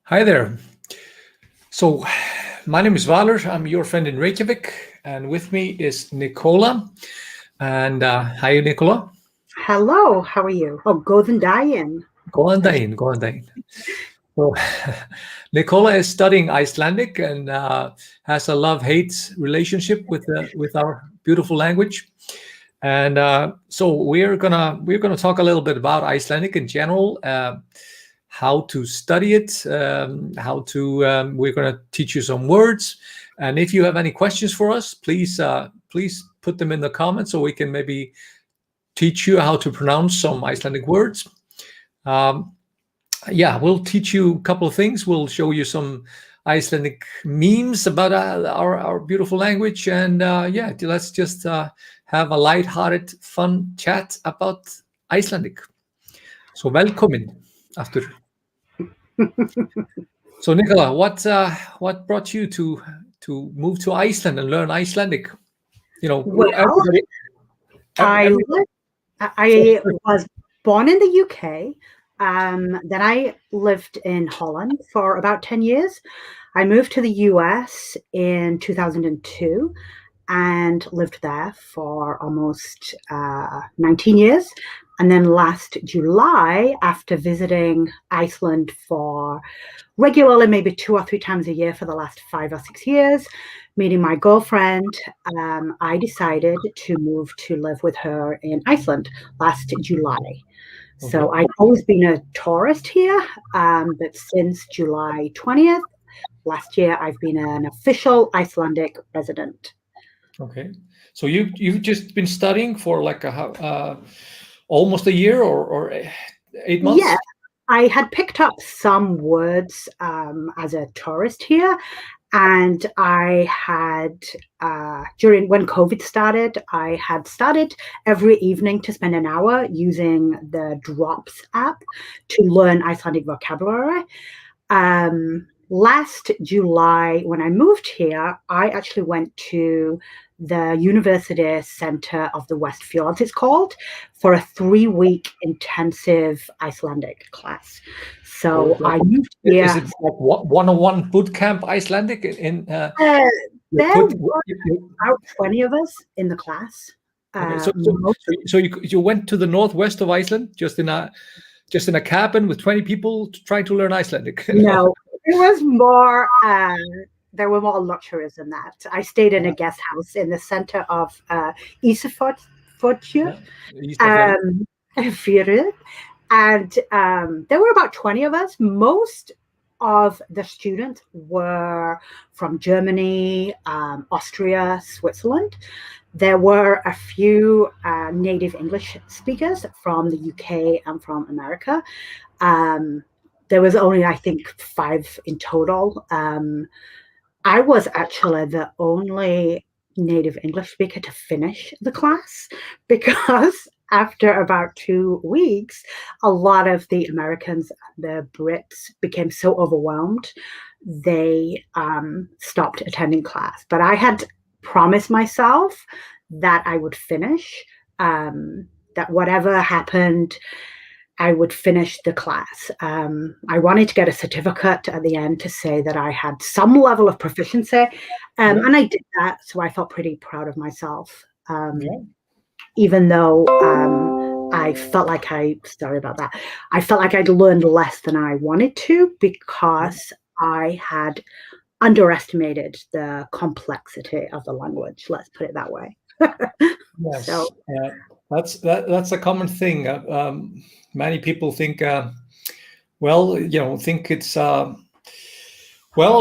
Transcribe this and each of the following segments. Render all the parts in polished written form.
Hi there. So, my name is Valur. I'm your friend in Reykjavik, and with me is Nicola. And hi, Nicola. Hello, how are you? Oh, Golden Diane. Go on, Dain. Go on, Dain. So, Nicola is studying Icelandic and has a love-hate relationship with our beautiful language. And so we're gonna talk a little bit about Icelandic in general, how to study it, how to. We're gonna teach you some words, and if you have any questions for us, please put them in the comments so we can maybe teach you how to pronounce some Icelandic words. Um, yeah, we'll teach you a couple of things. We'll show you some Icelandic memes about our beautiful language, and yeah, let's just have a lighthearted, fun chat about Icelandic. So velkomin after. So Nicola, what brought you to move to Iceland and learn Icelandic? You know, Well, everybody. I Every, li- I was born in the UK. Then I lived in Holland for about 10 years. I moved to the US in 2002 and lived there for almost 19 years. And then last July, after visiting Iceland for regularly, maybe 2 or 3 times a year for the last 5 or 6 years, meeting my girlfriend, I decided to move to live with her in Iceland last July. So okay. I've always been a tourist here, but since July 20th last year, I've been an official Icelandic resident. Okay. So you've just been studying for like almost a year or 8 months? Yeah, I had picked up some words as a tourist here, and I had during when COVID started, I had started every evening to spend an hour using the Drops app to learn Icelandic vocabulary. Last July, when I moved here, I actually went to the University Center of the West Fjords, it's called, for a 3-week intensive Icelandic class. So So it's like, I moved is here. it like 101 boot camp Icelandic Uh, you there put were about 20 of us in the class. okay, Most, so you went to the northwest of Iceland just in a cabin with 20 people trying to learn Icelandic. No. no, it was more. There were more luxuries than that. I stayed in a Uh, guest house in the center of Ísafjörður, yeah, east of Fjord. um, Fjörður, and there were about 20 of us. Most of the students were from Germany, Austria, Switzerland. There were a few native English speakers from the UK and from America. Um, there was only, I think, 5 in total. I was actually the only native English speaker to finish the class because after about 2 weeks, a lot of the Americans and the Brits became so overwhelmed, they stopped attending class. But I had promised myself that I would finish, that whatever happened, I would finish the class. I wanted to get a certificate at the end to say that I had some level of proficiency, Yeah, and I did that. So I felt pretty proud of myself, yeah. even though sorry about that, I felt like I'd learned less than I wanted to because I had underestimated the complexity of the language. Let's put it that way. So Yes, that's a common thing. Many people think, think it's well,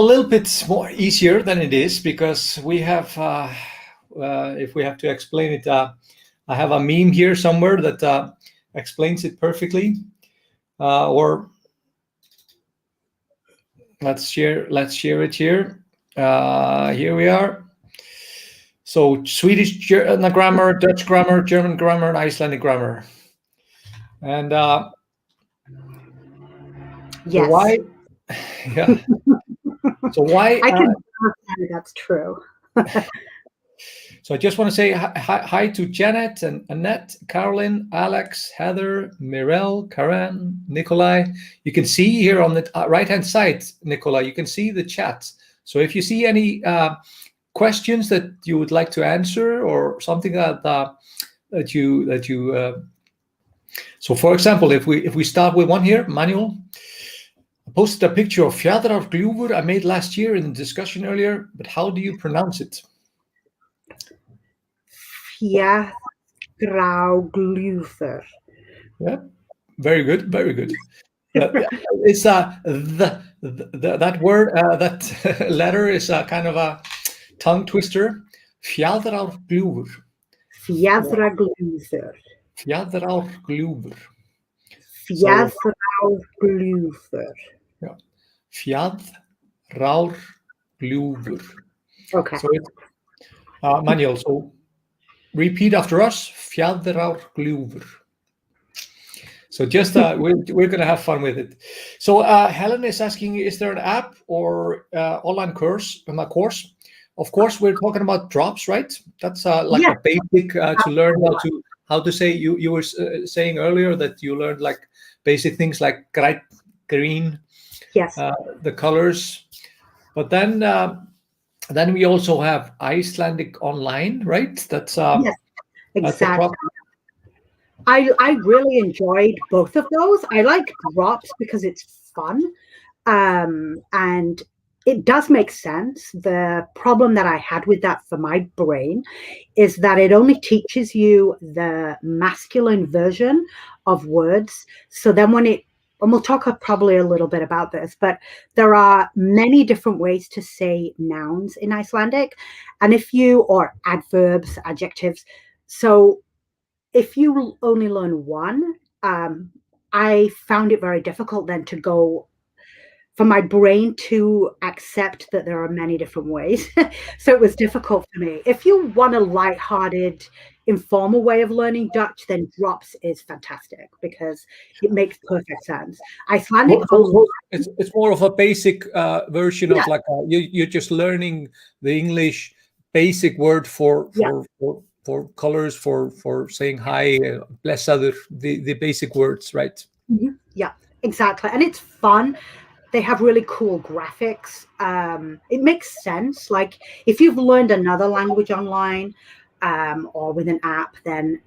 a little bit more easier than it is because we have, if we have to explain it, I have a meme here somewhere that explains it perfectly. Or let's share it here. Here we are. So Swedish grammar, Dutch grammar, German grammar, and Icelandic grammar. And so yes, why, yeah. So why, I can verify that's true. So I just want to say hi to Janet and Annette, Carolyn, Alex, Heather, Mirel, Karen, Nicola. You can see here on the right-hand side, Nicola, you can see the chat. So if you see any questions that you would like to answer or something that you so for example, if we start with one here, Manuel. I posted a picture of Fjaðrárgljúfur I made last year in the discussion earlier, but how do you pronounce it? Fjaðrárgljúfur. Yeah, very good, very good. It's that word, that letter is a kind of a tongue twister. Fjaðrárgljúfur. Fjaðrárgljúfur. Fjaðrárgljúfur. Fjaðrárgljúfur. Yeah. Fjaðrárgljúfur. Okay. So Manuel, so repeat after us. Fjaðrárgljúfur. So just we're going to have fun with it. So Helen is asking, is there an app or online course? Of course, we're talking about drops, right? That's like a basic to learn how to say. You were saying earlier that you learned like basic things like green, yes, the colors. But then we also have Icelandic online, right? That's yes, exactly. I really enjoyed both of those. I like drops because it's fun, and it does make sense. The problem that I had with that for my brain is that it only teaches you the masculine version of words. So then and we'll talk probably a little bit about this, but there are many different ways to say nouns in Icelandic, and or adverbs, adjectives. So if you only learn one, I found it very difficult then to go for my brain to accept that there are many different ways. So it was difficult for me. If you want a lighthearted, informal way of learning Dutch, then drops is fantastic because it makes perfect sense. Icelandic, it's more of a basic version of like you're just learning the English basic word for colors, for saying hi, blessaður, the basic words, right? Mm-hmm. Yeah, exactly. And it's fun. They have really cool graphics. It makes sense. Like if you've learned another language online or with an app, then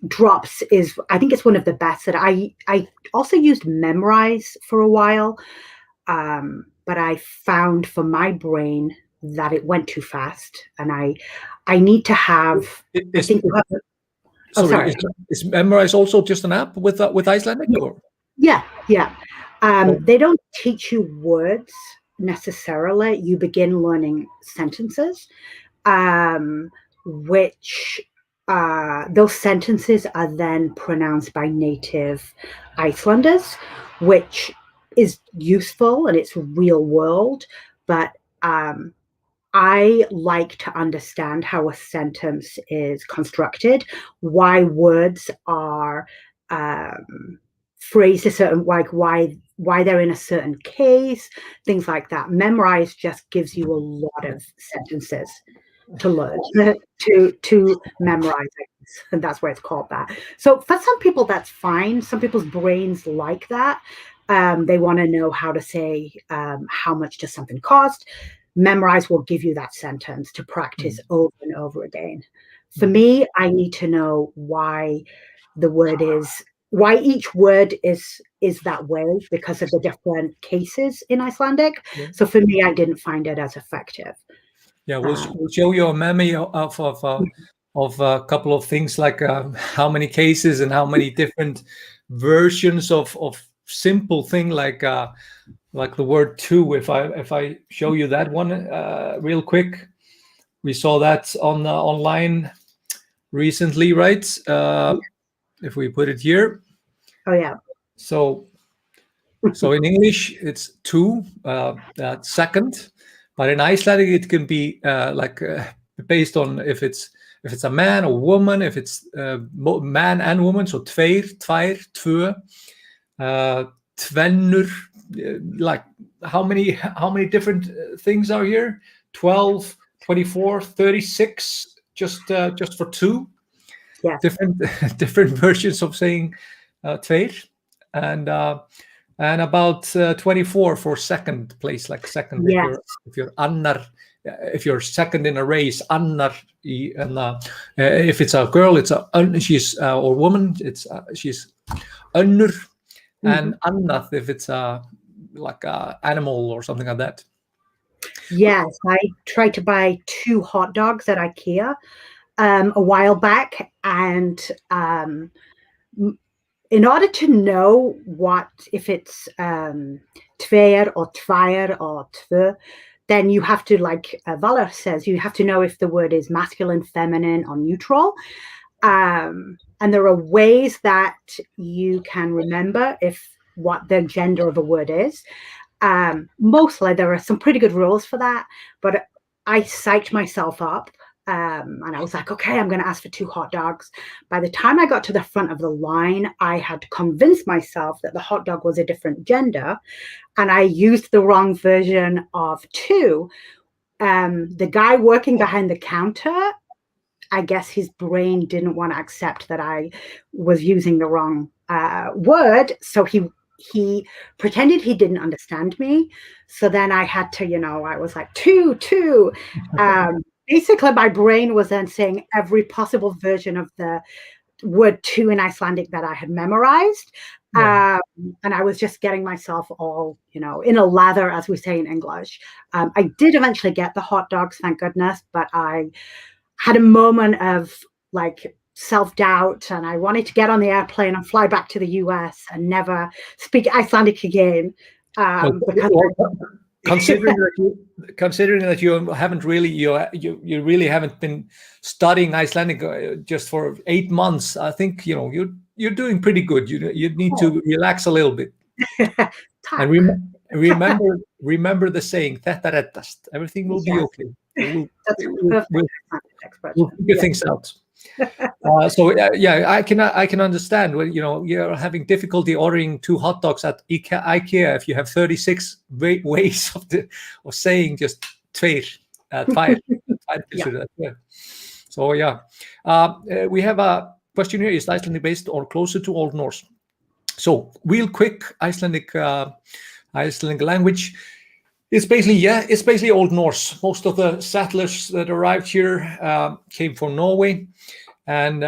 Drops I think it's one of the best that I also used Memrise for a while. But I found for my brain that it went too fast, and I need to have. Is Memrise also just an app with Icelandic? Or? Yeah. They don't teach you words necessarily. You begin learning sentences, which those sentences are then pronounced by native Icelanders, which is useful and it's real world. But I like to understand how a sentence is constructed, why words are phrased a certain, like why they're in a certain case, things like that. Memrise just gives you a lot of sentences to learn, to memorize it, and that's why it's called that. So for some people, that's fine. Some people's brains like that. They want to know how to say how much does something cost. Memrise will give you that sentence to practice over and over again. For me, I need to know why each word is that way because of the different cases in Icelandic. So for me, I didn't find it as effective. Yeah, we'll show you a meme of a couple of things like how many cases and how many different versions of simple thing like the word two. If I show you that one real quick, we saw that on online recently, right? If we put it here. Oh yeah. So in English it's two, second, but in Icelandic it can be based on if it's a man or woman, if it's man and woman. So tveir, tvær, tvö, tvennur. Like how many different things are here? 12, 24, 36, just for two Yes. different versions of saying tveir, and about 24 for second place, like second. Yes. If you're annar, if you're second in a race, annar, and if it's a girl, it's she's or woman, it's she's önnur, and annað if it's like a animal or something like that. Yes, I tried to buy 2 hot dogs at IKEA a while back, and in order to know if it's tveir or tveir or tvö, then you have to, like Vala says, you have to know if the word is masculine, feminine, or neutral. And there are ways that you can remember what the gender of a word is. Mostly there are some pretty good rules for that, but I psyched myself up. And I was like, okay, I'm going to ask for 2 hot dogs. By the time I got to the front of the line, I had convinced myself that the hot dog was a different gender, and I used the wrong version of 2. The guy working behind the counter, I guess his brain didn't want to accept that I was using the wrong word, so he pretended he didn't understand me. So then I had to, I was like, 2. Basically, my brain was then saying every possible version of the word 2 in Icelandic that I had memorized. Yeah. And I was just getting myself all, in a lather, as we say in English. I did eventually get the hot dogs, thank goodness, but I had a moment of like self-doubt, and I wanted to get on the airplane and fly back to the US and never speak Icelandic again. Because considering that you haven't really you really haven't been studying Icelandic just for 8 months, I think you're doing pretty good. You need to relax a little bit. And remember the saying Þetta Reddast. Everything will be okay. We'll figure things out. So I can understand when you're having difficulty ordering 2 hot dogs at IKEA if you have 36 ways of saying just tveir, five. So we have a question here: is Icelandic based or closer to Old Norse? So real quick, Icelandic language. It's basically Old Norse. Most of the settlers that arrived here came from Norway, and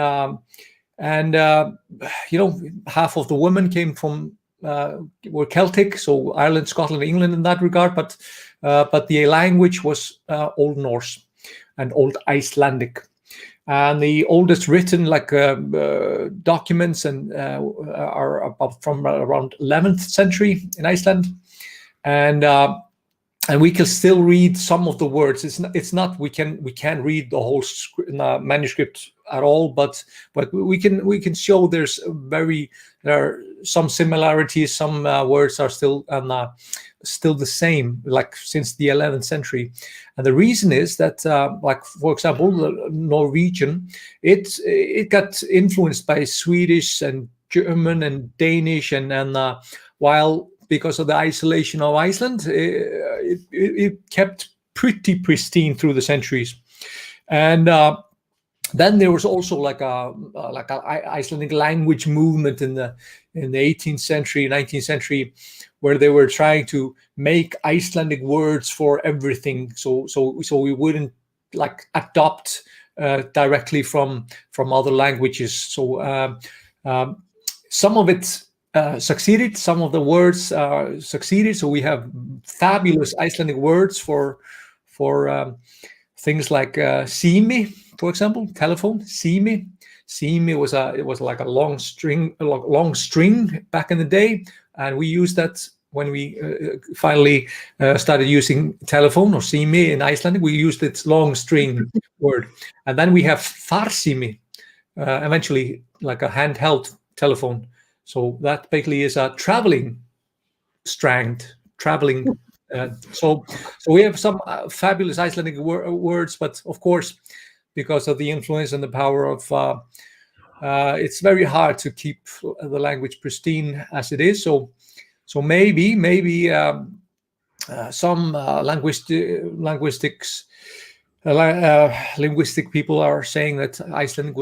half of the women came from were Celtic, so Ireland, Scotland, England in that regard. But the language was Old Norse and Old Icelandic, and the oldest written documents are about from around 11th century in Iceland, and we can still read some of the words. It's not we can't read the whole manuscript at all, but we can show there are some similarities. Some words are still the same, like since the 11th century. And the reason is that, for example, the Norwegian, it got influenced by Swedish and German and Danish, and while because of the isolation of Iceland, it kept pretty pristine through the centuries. And then there was also like a Icelandic language movement in the 18th century, 19th century, where they were trying to make Icelandic words for everything. So we wouldn't adopt directly from other languages. So some of it succeeded. Some of the words succeeded. So we have fabulous Icelandic words for things like sími, for example, telephone. Sími was like a long string back in the day, and we used that when we finally started using telephone or sími in Icelandic. We used its long string word, and then we have farsími, eventually like a handheld telephone. So that basically is a traveling strand, traveling. So we have some fabulous Icelandic words, but of course, because of the influence and the power of, it's very hard to keep the language pristine as it is. So maybe some linguistics linguistic people are saying that Iceland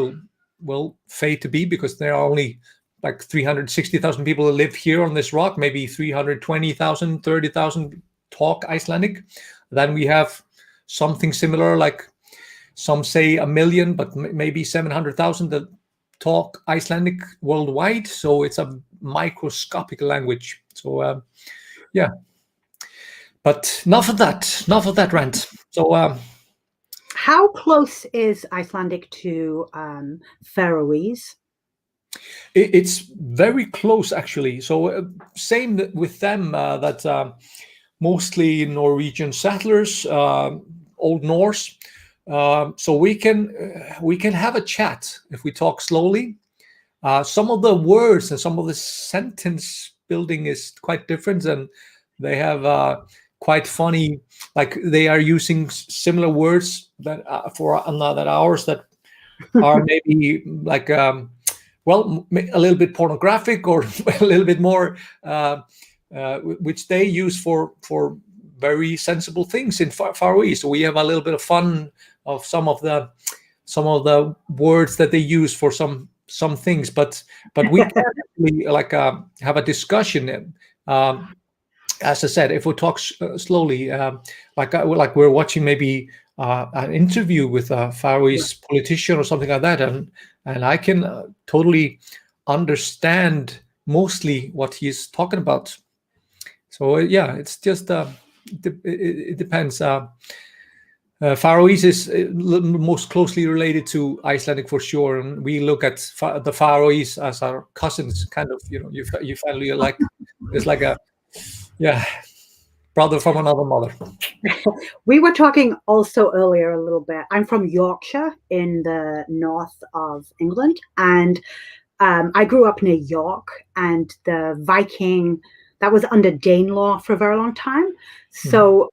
will fade to be, because there are only like 360,000 people that live here on this rock. Maybe 320,000, 30,000 talk Icelandic. Then we have something similar, like some say 1 million, but maybe 700,000 that talk Icelandic worldwide. So it's a microscopic language. So yeah. But enough of that rant. So how close is Icelandic to Faroese? it's very close, actually. So same with them, that mostly Norwegian settlers, Old Norse. So we can have a chat if we talk slowly. Some of the words and some of the sentence building is quite different, and they have quite funny, like they are using similar words that for another ours that are maybe like well, a little bit pornographic, or a little bit more which they use for very sensible things in Faroese. So we have a little bit of fun of some of the words that they use for some things, but we can actually like have a discussion. As I said, if we talk slowly, like we're watching maybe an interview with a Faroese politician or something like that, and I can totally understand mostly what he's talking about. So yeah, it's just it depends. Faroese is most closely related to Icelandic for sure, and we look at the Faroese as our cousins, kind of. You finally like it's like a brother from another mother. We were talking also earlier a little bit. I'm from Yorkshire in the north of England, and I grew up near York, and the Viking, that was under Danelaw for a very long time. So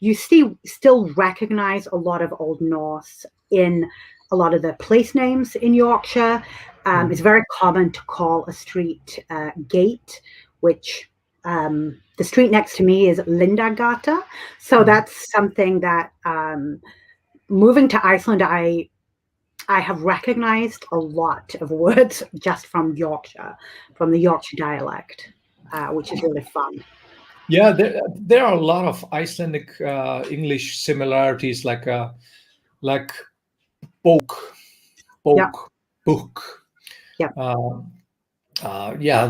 you still recognize a lot of Old Norse in a lot of the place names in Yorkshire. It's very common to call a street Gate, which the street next to me is Lindagata. So that's something that moving to Iceland, I have recognized a lot of words just from Yorkshire, from the Yorkshire dialect, which is really fun. Yeah, there are a lot of Icelandic English similarities, like bók, book. Yeah. Yeah,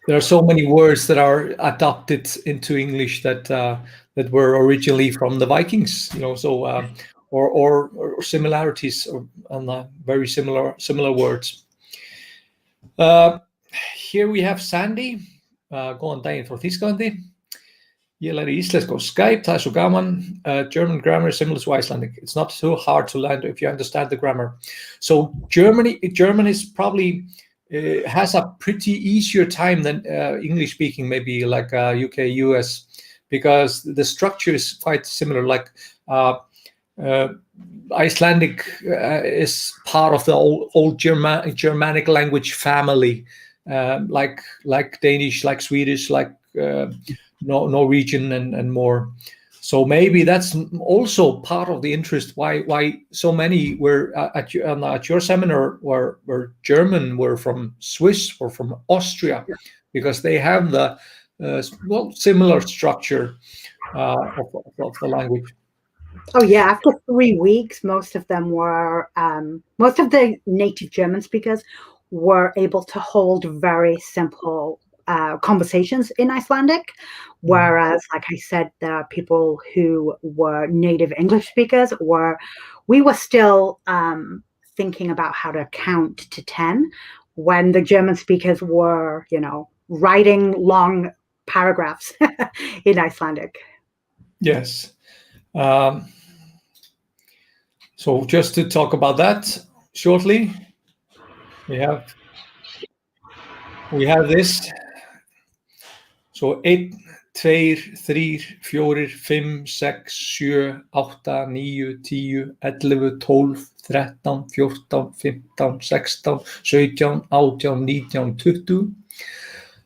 there are so many words that are adopted into English that were originally from the Vikings. So or similarities on very similar words. Here we have Sandy. Góðan daginn frá Þýskalandi. Ég læri íslensku á Skype, það svo gaman. German grammar is similar to Icelandic. It's not so hard to learn if you understand the grammar. So German is probably has a pretty easier time than English speaking, maybe like UK, US, because the structure is quite similar. Like Icelandic is part of the old Germanic language family. Like Danish, like Swedish, like Norwegian and more. So maybe that's also part of the interest why so many were at your seminar were German, were from Swiss or from Austria, because they have the similar structure of the language. Oh yeah, after 3 weeks, most of them were most of the native German speakers were able to hold very simple conversations in Icelandic, whereas, like I said, the people who were native English speakers we were still thinking about how to count to 10 when the German speakers were, writing long paragraphs in Icelandic. Yes. So just to talk about that shortly, we have this. So 1, 2, 3, 4, 5, 6, 7, 8, 9, 10, 11, 12, 13, 14, 15, 16, 17, 18, 19, 20.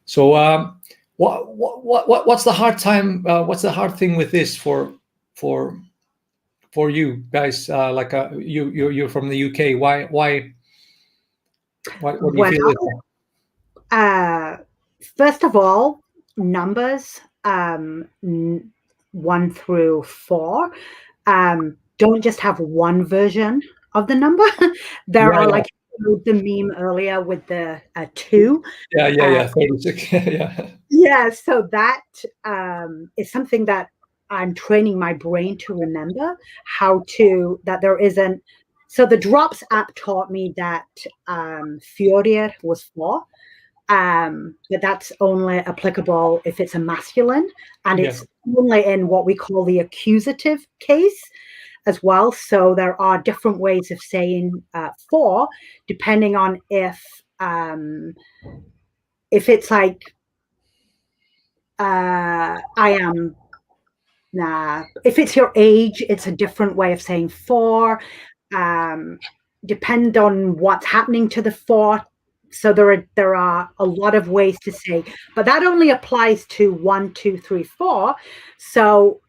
So what's the hard time? What's the hard thing with this for for you guys? Like you're from the UK. Why what do you feel? First of all, numbers 1 through 4 don't just have one version of the number. There are like the meme earlier with the 2. Yeah, 36. Yeah, so that is something that I'm training my brain to remember that there isn't. So the Drops app taught me that Fjordir was 4. But that's only applicable if it's a masculine, and it's only in what we call the accusative case as well. So there are different ways of saying 4, depending on if it's like I am. If it's your age, it's a different way of saying 4. Depend on what's happening to the 4. So there are a lot of ways to say, but that only applies to 1, 2, 3, 4. So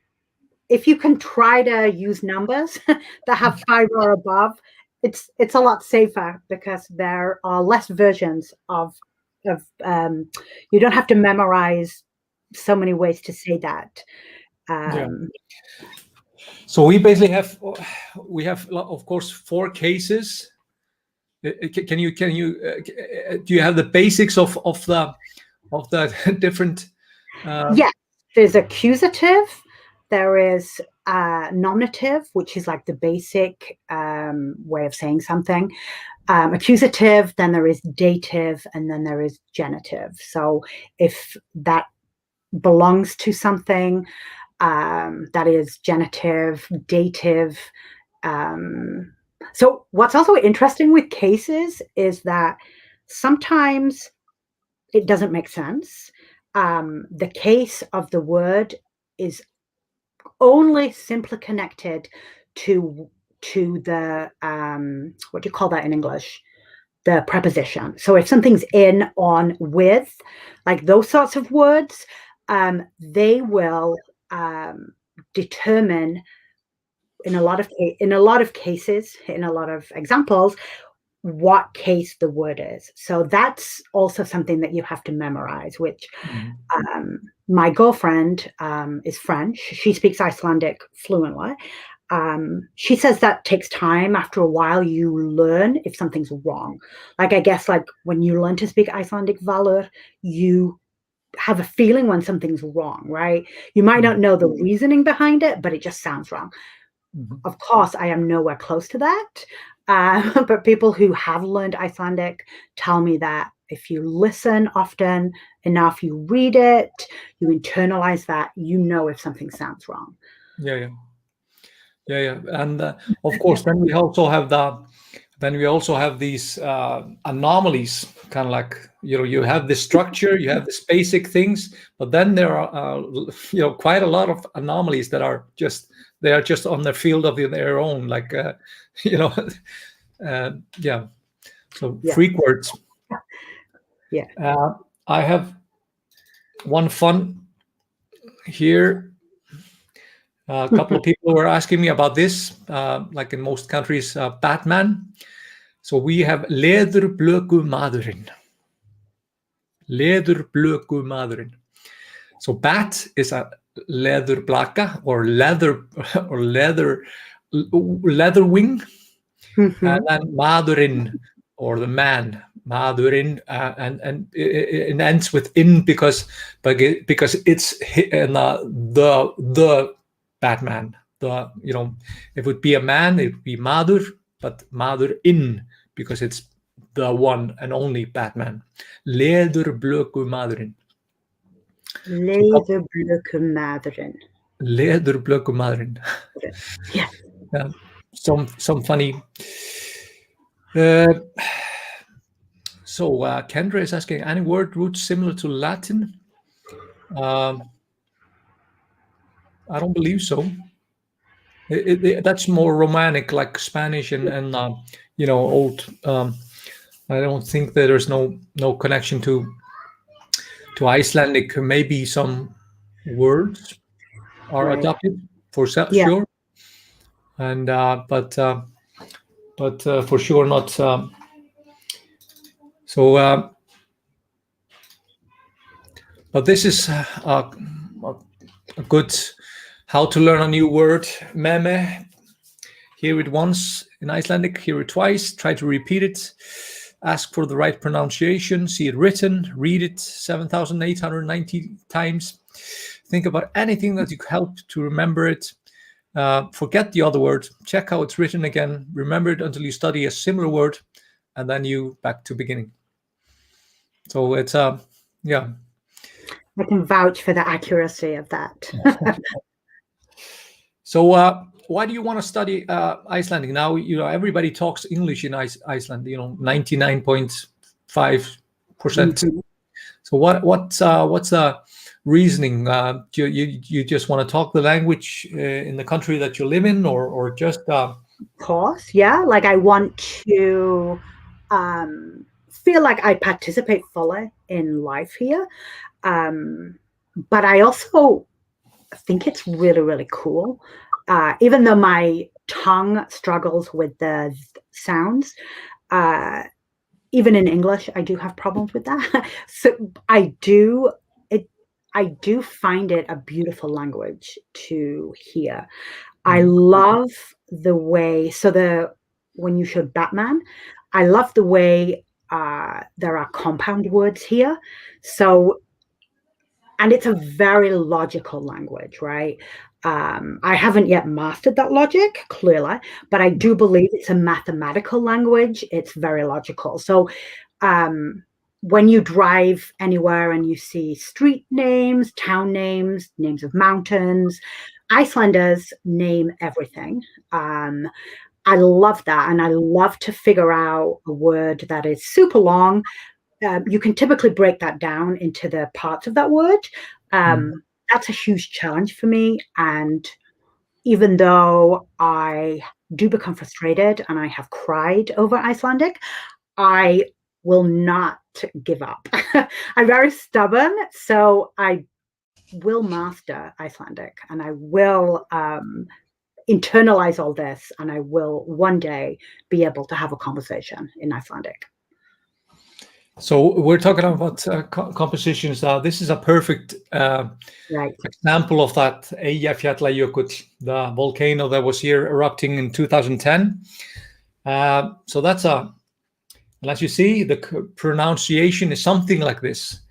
if you can try to use numbers that have 5 or above, it's a lot safer because there are less versions of you don't have to memorize so many ways to say that. So we basically have of course 4 cases. Can you do you have the basics of the different? Yes, there's accusative, there is nominative, which is like the basic way of saying something. Accusative, then there is dative, and then there is genitive. So if that belongs to something, that is genitive, dative. So what's also interesting with cases is that sometimes it doesn't make sense. The case of the word is only simply connected to the what do you call that in English? The preposition. So if something's in, on, with, like those sorts of words, they will determine in a lot of cases, in a lot of examples, what case the word is. So that's also something that you have to memorize, which my girlfriend is French. She speaks Icelandic fluently. She says that takes time. After a while, you learn if something's wrong. Like, I guess, like when you learn to speak Icelandic valur, you have a feeling when something's wrong, right? You might not know the reasoning behind it, but it just sounds wrong. Of course, I am nowhere close to that. But people who have learned Icelandic tell me that if you listen often enough, you read it, you internalize that, you know if something sounds wrong. Yeah. And of course, then we also have these anomalies, kind of like, you have this structure, you have this basic things, but then there are quite a lot of anomalies that are just on the field of their own, like so freak words. I have one fun here. A couple of people were asking me about this, like in most countries, Batman. So we have leðurblökumaðurinn. Leðurblökumaðurinn. So bat is a leðurblaka or leather wing, and then maðurinn, or the man, maðurinn, and it ends with in because it's the Batman. It would be a man, it would be maður, but maðurinn, because it's the one and only Batman. Leðurblökumaðurinn. Leðurblökumaðurinn. Leðurblökumaðurinn. Yeah. Some funny. So Kendra is asking, any word roots similar to Latin? I don't believe so. That's more Romanic, like Spanish and old. I don't think that there's no connection to Icelandic. Maybe some words are adopted. for Yeah. sure, and but for sure not. But this is a good how to learn a new word. Meme. Hear it once in Icelandic. Hear it twice. Try to repeat it. Ask for the right pronunciation. See it written. Read it 7,890 times. Think about anything that you help to remember it. Forget the other word. Check how it's written again. Remember it until you study a similar word, and then you back to beginning. So it's yeah. I can vouch for the accuracy of that. So why do you want to study Icelandic? Now, everybody talks English in Iceland, 99.5%. So what's the reasoning? You just want to talk the language in the country that you live in, or just Of course, yeah. Like I want to feel like I participate fully in life here. But I also think it's really, really cool. Even though my tongue struggles with the sounds, even in English, I do have problems with that. So I do find it a beautiful language to hear. I love the way, when you showed Batman, I love the way there are compound words here. So, and it's a very logical language, right? I haven't yet mastered that logic, clearly, but I do believe it's a mathematical language. It's very logical. So when you drive anywhere and you see street names, town names, names of mountains, Icelanders name everything. I love that. And I love to figure out a word that is super long. You can typically break that down into the parts of that word. That's a huge challenge for me. And even though I do become frustrated and I have cried over Icelandic, I will not give up. I'm very stubborn, so I will master Icelandic and I will internalize all this, and I will one day be able to have a conversation in Icelandic. So we're talking about compositions. This is a perfect example of that. Eyjafjallajökull, the volcano that was here erupting in 2010. So that's and as you see, the pronunciation is something like this.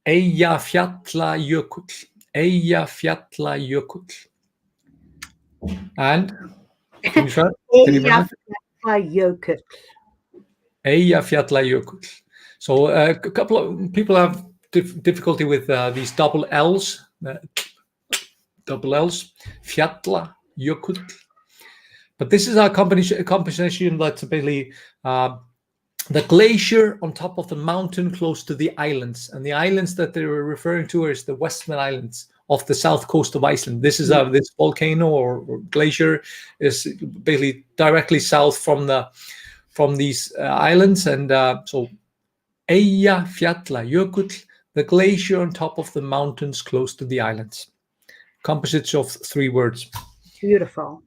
Eyjafjallajökull, Eyjafjallajökull. And can you try? Eyjafjallajökull. Eyjafjallajökull. So a couple of people have difficulty with these double L's. Fjallajökull. But this is a composition that's basically the glacier on top of the mountain close to the islands. And the islands that they were referring to is the Westman Islands off the south coast of Iceland. This is this volcano or glacier is basically directly south from these islands. And so Eyjafjallajökull, the glacier on top of the mountains close to the islands. Composites of 3 words. Beautiful.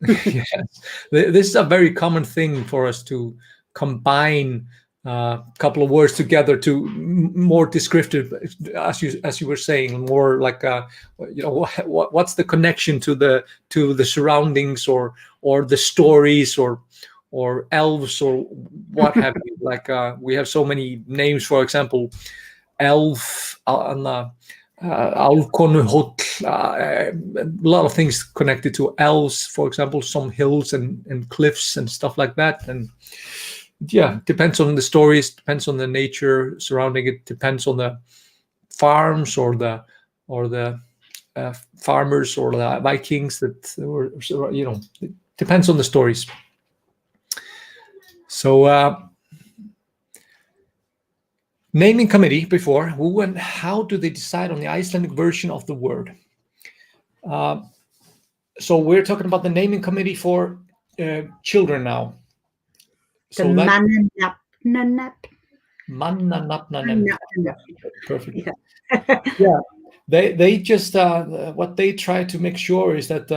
Yes, this is a very common thing for us to combine a couple of words together to more descriptive, as you were saying, more like what's the connection to the surroundings or the stories or elves or what have you. Like we have so many names, for example, elf and Álfkonuhóll, a lot of things connected to elves, for example, some hills and cliffs and stuff like that. And yeah, depends on the stories, depends on the nature surrounding it, depends on the farms or the farmers or the Vikings that were, it depends on the stories. So naming committee before, who and how do they decide on the Icelandic version of the word? So we're talking about the naming committee for children now. So Mannanafnanefnd. Perfect. Yeah. they just what they try to make sure is that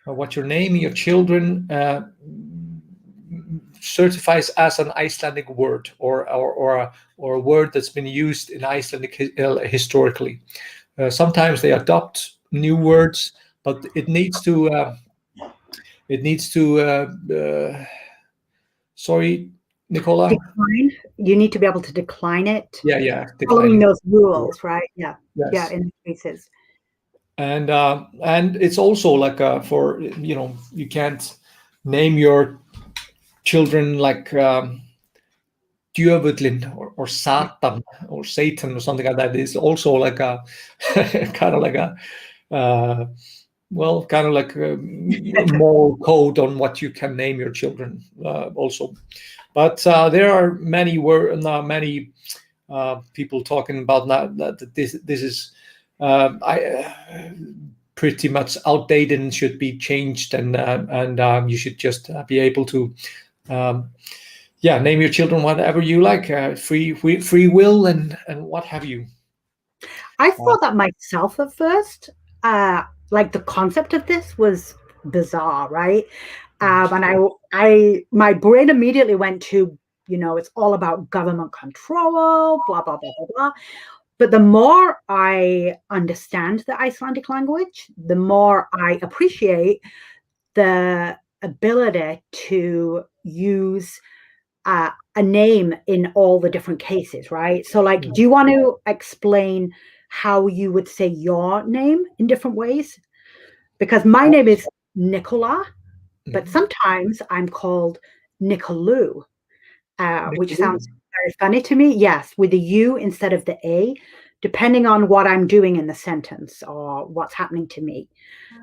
what you're naming your children certifies as an Icelandic word or a word that's been used in Icelandic historically. Sometimes they adopt new words, but it needs to sorry, Nicola. Decline. You need to be able to decline it. Yeah, following those rules, right? Yeah, yes. Yeah, in cases. And it's also like for you can't name your children like Djöfullin or Satan or Satan or something like that. It's also like a kind of like a kind of like a moral code on what you can name your children also. But there are many people talking about that this is pretty much outdated and should be changed, and you should just be able to name your children whatever you like, free will and what have you. I thought that myself at first. Like the concept of this was bizarre, right? And my brain immediately went to, it's all about government control, blah blah blah blah blah. But the more I understand the Icelandic language, the more I appreciate the ability to use a name in all the different cases, right? So, like, do you want to explain how you would say your name in different ways? Because my name is Nicola, but sometimes I'm called Nicolu, which sounds very funny to me. Yes, with the U instead of the A, depending on what I'm doing in the sentence or what's happening to me.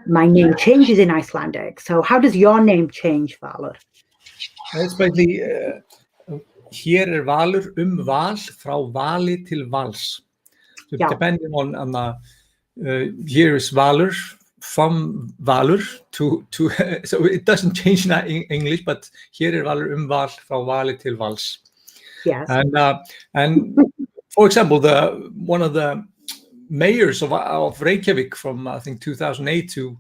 My name changes in Icelandic. So how does your name change, Valur? It's basically hér valur val frá vali til vals. So depending on here is valur from valur to so it doesn't change in English, but here is valur val frá vali til vals. Yes. And for example, one of the mayors of Reykjavik from I think 2008 to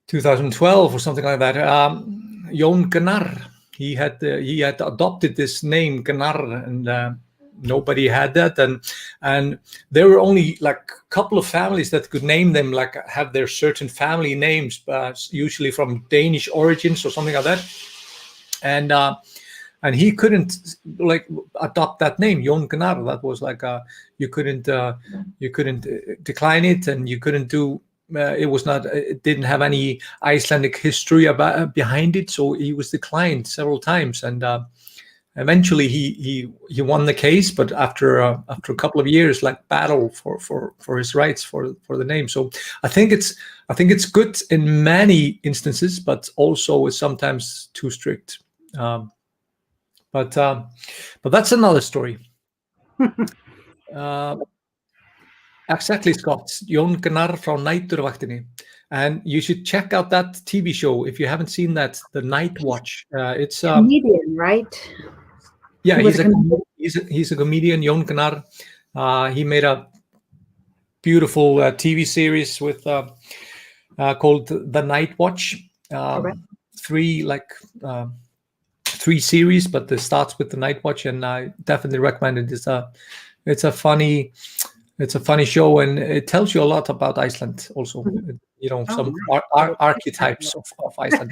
2012 or something like that, Jón Gnarr, he had adopted this name Gnarr, and nobody had that, and there were only like a couple of families that could name them, like have their certain family names, usually from Danish origins or something like that, and he couldn't like adopt that name, Jón Gnarr. That was like you couldn't decline it, and you couldn't do. It didn't have any Icelandic history behind it, so he was declined several times, and eventually he won the case. But after a couple of years, like battle for his rights for the name. So I think it's good in many instances, but also it's sometimes too strict. But that's another story. Exactly, Scott. Jón Gnarr frá Næturvaktinni. And you should check out that TV show if you haven't seen that, The Night Watch. It's a comedian, right? Yeah, he's a comedian, Jón Gnarr. He made a beautiful TV series with called The Night Watch. Three series, but it starts with The Night Watch, and I definitely recommend it. It's a funny show, and it tells you a lot about Iceland also. Some archetypes of Iceland.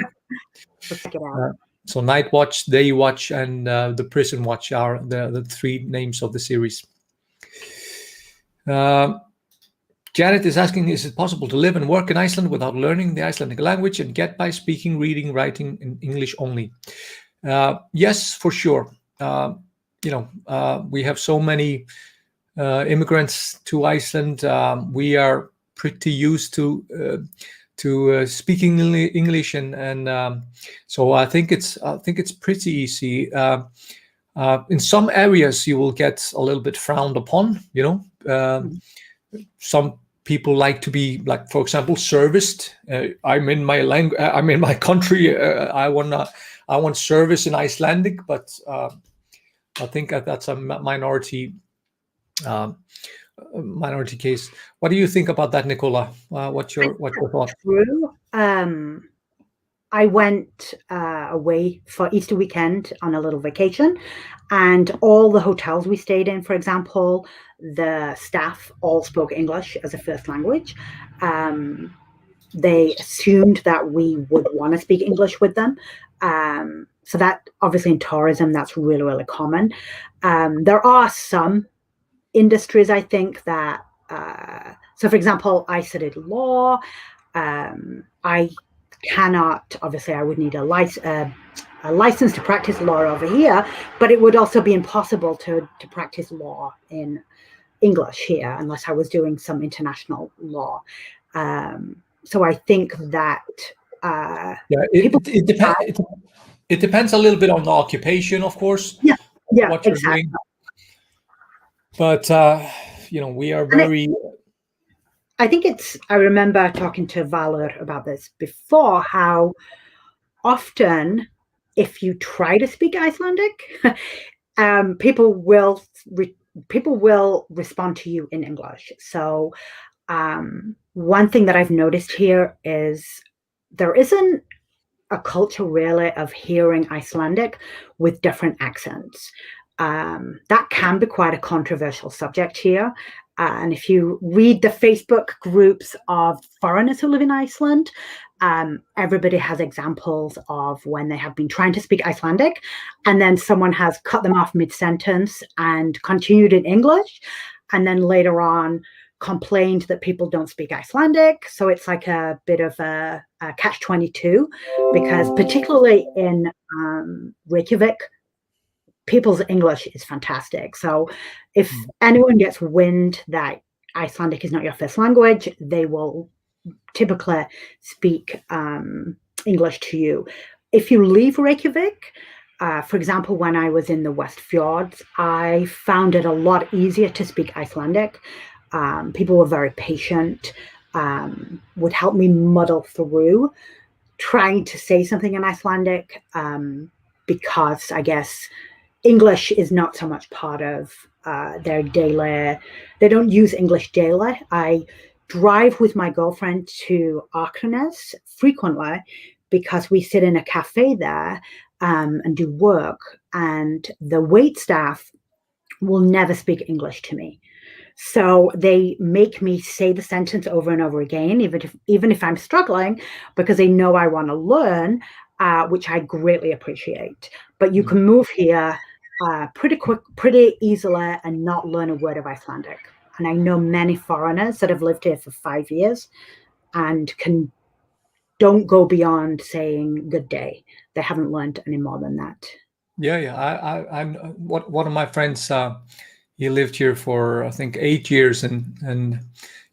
Check it out. So Night Watch, Day Watch, and the Prison Watch are the three names of the series. Janet is asking, is it possible to live and work in Iceland without learning the Icelandic language and get by speaking, reading, writing in English only? Yes, for sure. We have so many immigrants to Iceland. We are pretty used to speaking English, and so I think it's pretty easy. In some areas, you will get a little bit frowned upon. Some people like to be, like, for example, serviced. I'm in my country. I want service in Icelandic, but I think that's a minority um, minority case. What do you think about that, Nicola? What's your thought? True. I went away for Easter weekend on a little vacation, and all the hotels we stayed in, for example, the staff all spoke English as a first language. They assumed that we would want to speak English with them. So that obviously in tourism, that's really, really common. There are some industries, I think, that, so for example, I studied law. I cannot, obviously, I would need a license to practice law over here, but it would also be impossible to practice law in English here unless I was doing some international law. So I think that it depends a little bit on the occupation, of course. Yeah, what you're exactly. doing. But we are very. I think I remember talking to Valor about this before, how often if you try to speak Icelandic, people will respond to you in English. So one thing that I've noticed here is there isn't a culture really of hearing Icelandic with different accents. That can be quite a controversial subject here. And if you read the Facebook groups of foreigners who live in Iceland, everybody has examples of when they have been trying to speak Icelandic and then someone has cut them off mid-sentence and continued in English, and then later on complained that people don't speak Icelandic. So it's like a bit of a catch-22, because particularly in Reykjavik, people's English is fantastic. So if anyone gets wind that Icelandic is not your first language, they will typically speak English to you. If you leave Reykjavik, for example, when I was in the West Fjords, I found it a lot easier to speak Icelandic. People were very patient, would help me muddle through trying to say something in Icelandic, because I guess English is not so much part of their daily, they don't use English daily. I drive with my girlfriend to Akranes frequently because we sit in a cafe there and do work, and the wait staff will never speak English to me. So they make me say the sentence over and over again, even if I'm struggling, because they know I want to learn, which I greatly appreciate. But you can move here pretty easily and not learn a word of Icelandic. And I know many foreigners that have lived here for 5 years and don't go beyond saying good day. They haven't learned any more than that. Yeah. I'm one of my friends. He lived here for I think 8 years, and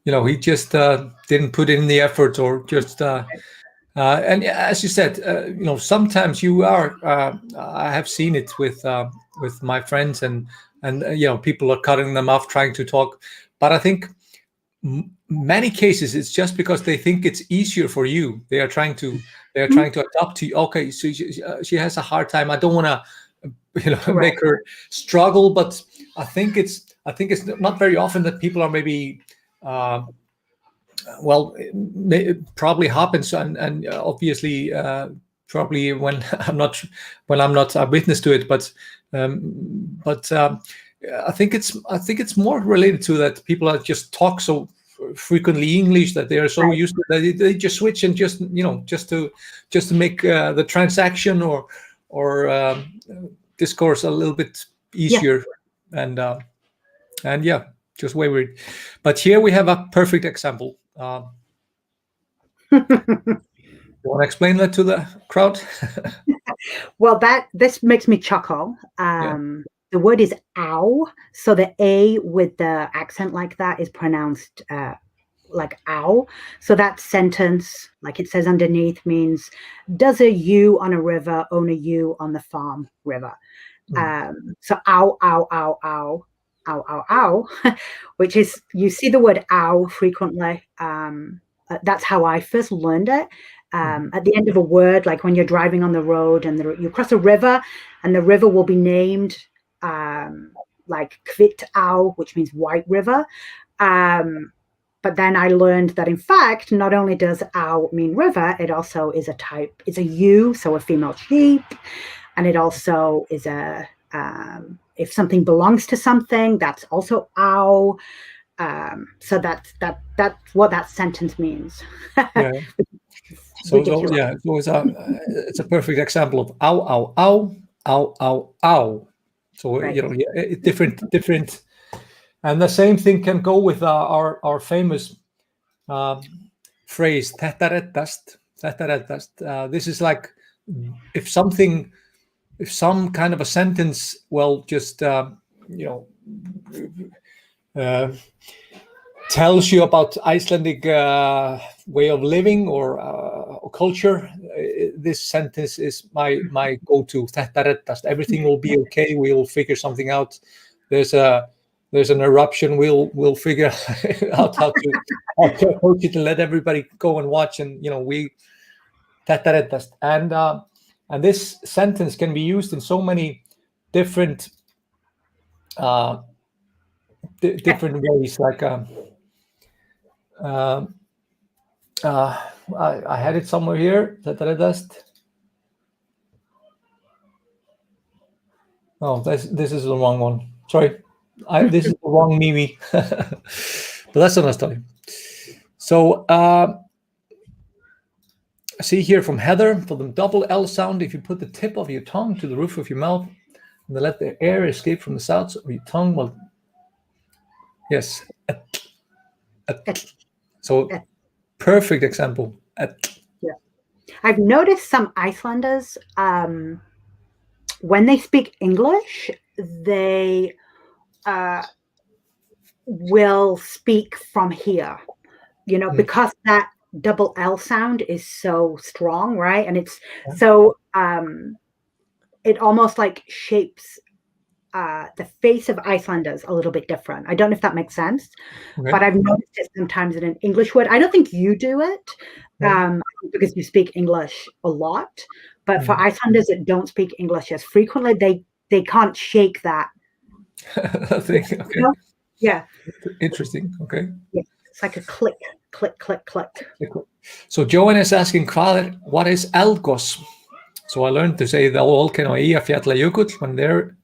he just didn't put in the effort, or just. And as you said, sometimes you are. I have seen it with my friends, and people are cutting them off trying to talk. But I think many cases it's just because they think it's easier for you. They are trying to adapt to you. Okay, so she has a hard time. I don't want to make her struggle, but I think it's not very often that people are maybe. Well, it probably happens, and obviously, probably when I'm not a witness to it, but I think it's more related to that people are just talk so frequently English that they are so used to that they just switch and just to make the transaction or discourse a little bit easier, and yeah, just way weird. But here we have a perfect example. You want to explain that to the crowd? Well, this makes me chuckle. The word is ow. So the A with the accent like that is pronounced like ow. So that sentence, like it says underneath, means, does a ewe on a river own a ewe on the farm river? So ow, ow, ow, ow, ow, ow, ow, which is, you see the word ow frequently. That's how I first learned it. At the end of a word, like when you're driving on the road and you cross a river and the river will be named like Kvit Au, which means white river. But then I learned that, in fact, not only does Au mean river, it also is a type, it's a ewe, so a female sheep. And it also is a, if something belongs to something, that's also Au. So that's what that sentence means. Yeah. So it's a perfect example of ow, ow, ow, ow, ow, ow. So, Right. you know, different. And the same thing can go with our famous phrase, Þetta Reddast. Þetta Reddast. This is like if some kind of a sentence, well, just, tells you about Icelandic way of living or culture. This sentence is my go-to. Þetta Reddast. Everything will be okay. We'll figure something out. There's an eruption. We'll figure out how to approach it and let everybody go and watch. And we Þetta Reddast. And this sentence can be used in so many different different ways. Like I had it somewhere here. Þetta Reddast. Oh, this is the wrong one. Sorry. This is the wrong Mimi. But that's another story. So see here from Heather, for the double L sound, if you put the tip of your tongue to the roof of your mouth and then let the air escape from the sides of your tongue, well, yes. So perfect example. Yeah. I've noticed some Icelanders, when they speak English, they will speak from here, because that double L sound is so strong, right? And it's so it almost like shapes the face of Icelanders a little bit different. I don't know if that makes sense, but I've noticed it sometimes in an English word. I don't think you do it because you speak English a lot, but for Icelanders that don't speak English as frequently, they can't shake that thing. Okay. Yeah. Interesting. Okay. Yeah. It's like a click, click, click, click. So Joanne is asking, what is eldgos? So I learned to say the volcano Eyjafjallajökull when there,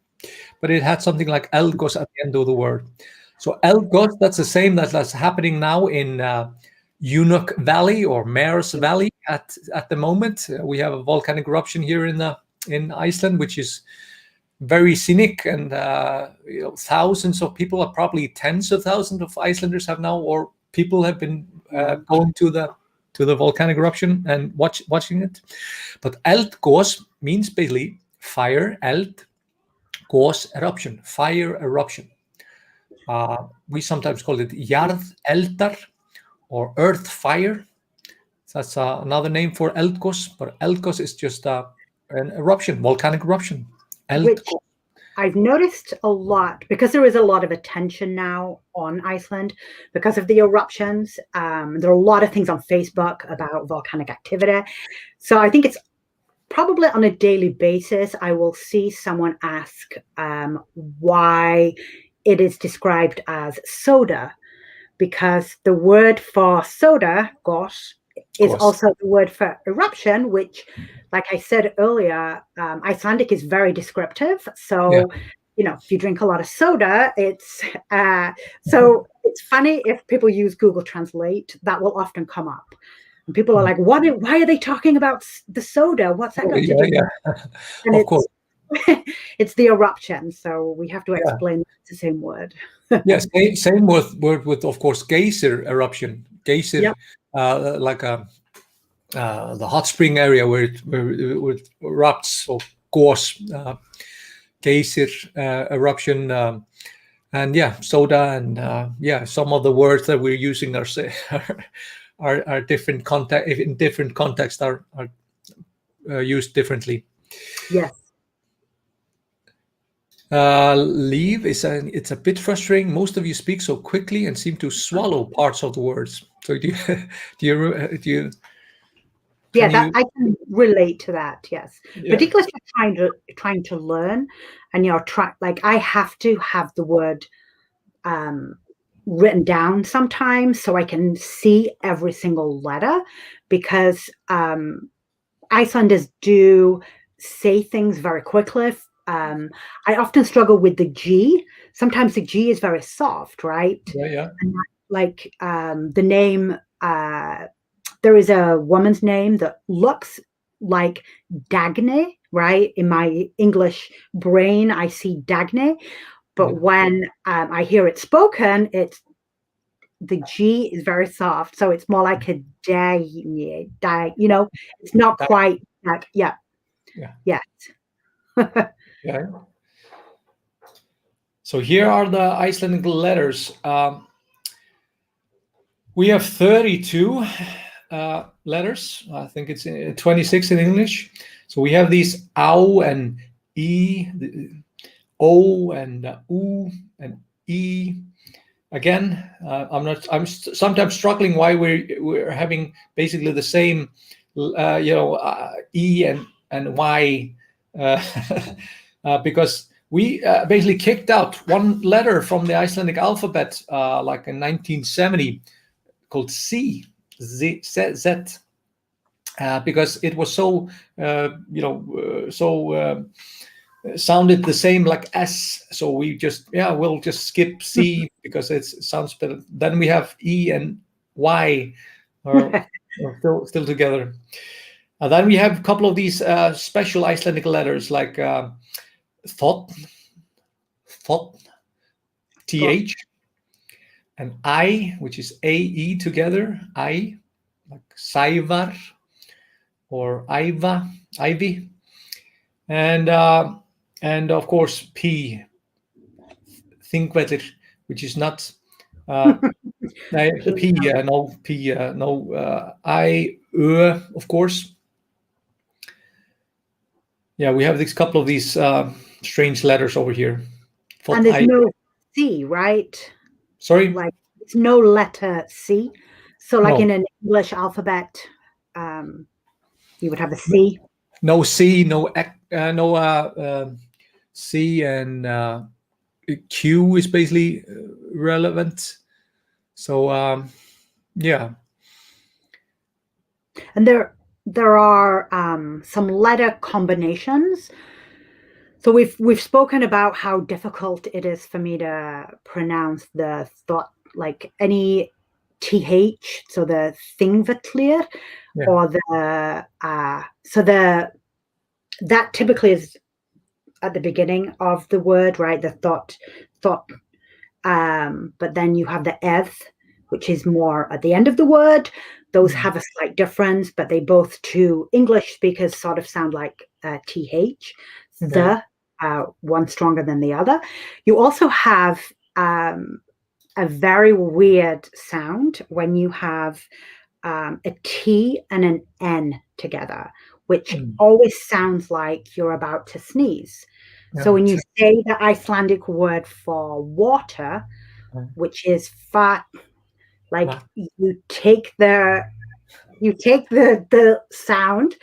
but it had something like eldgos at the end of the word. So eldgos, that's the same that's happening now in Unuk Valley or Mares Valley at the moment. We have a volcanic eruption here in Iceland, which is very scenic, and thousands of people, are probably tens of thousands of Icelanders have now, or people have been going to the volcanic eruption and watching it. But eldgos means basically fire, eld, gos, eruption, fire eruption. We sometimes call it jarðeldar or earth fire. That's another name for eldgos, but eldgos is just an eruption, volcanic eruption. Which I've noticed a lot, because there is a lot of attention now on Iceland because of the eruptions. There are a lot of things on Facebook about volcanic activity. So I think it's probably on a daily basis, I will see someone ask why it is described as soda, because the word for soda, gos, is also the word for eruption, which, like I said earlier, Icelandic is very descriptive. So, if you drink a lot of soda, it's so it's funny if people use Google Translate, that will often come up. And people are like, why are they talking about the soda? What's that got to do? Yeah. And of course. It's the eruption. So we have to explain it's the same word. Yes, same word with, of course, geyser eruption. Geyser, like the hot spring area where it erupts, so gos, geyser eruption, and soda, and some of the words that we're using are different context. In different contexts are used differently. Yes. Leave it's a bit frustrating. Most of you speak so quickly and seem to swallow parts of the words. So do you Yeah, that I can relate to that. Yes, Yeah. particularly if you're trying to learn, and you're like I have to have the word written down sometimes so I can see every single letter, because Icelanders do say things very quickly. I often struggle with the G. Sometimes the G is very soft, right? Yeah. And like the name. There is a woman's name that looks like Dagny, right? In my English brain, I see Dagny, but when I hear it spoken, the G is very soft, so it's more like a Dagny. It's not quite like yeah. Yeah. So here are the Icelandic letters. We have 32 letters. I think it's 26 in English. So we have these ow and e, o and u and e. Again, I'm sometimes struggling why we're having basically the same, e and y, because we basically kicked out one letter from the Icelandic alphabet, like in 1970. Called Z, because it was so, sounded the same like S. So we we'll just skip C because it sounds better. Then we have E and Y are still together. And then we have a couple of these special Icelandic letters like thought, TH. And I, which is AE together, I, like Sævar or Ivy, and of course P, Þingvellir, which is not P, no I, of course. Yeah, we have this couple of these strange letters over here. And there's no C, right? Sorry? Like it's no letter C. So like in an English alphabet, you would have a C. No C, no C, and Q is basically relevant. So yeah. And there are some letter combinations. So we've spoken about how difficult it is for me to pronounce the thought, like any th, so the Þingvellir, or the that typically is at the beginning of the word, right? The thought, but then you have the eth, which is more at the end of the word. Those have a slight difference, but they both, to English speakers, sort of sound like th. One stronger than the other. You also have a very weird sound when you have a T and an N together, which always sounds like you're about to sneeze. So when you say the Icelandic word for water, which is fat, like you take the sound,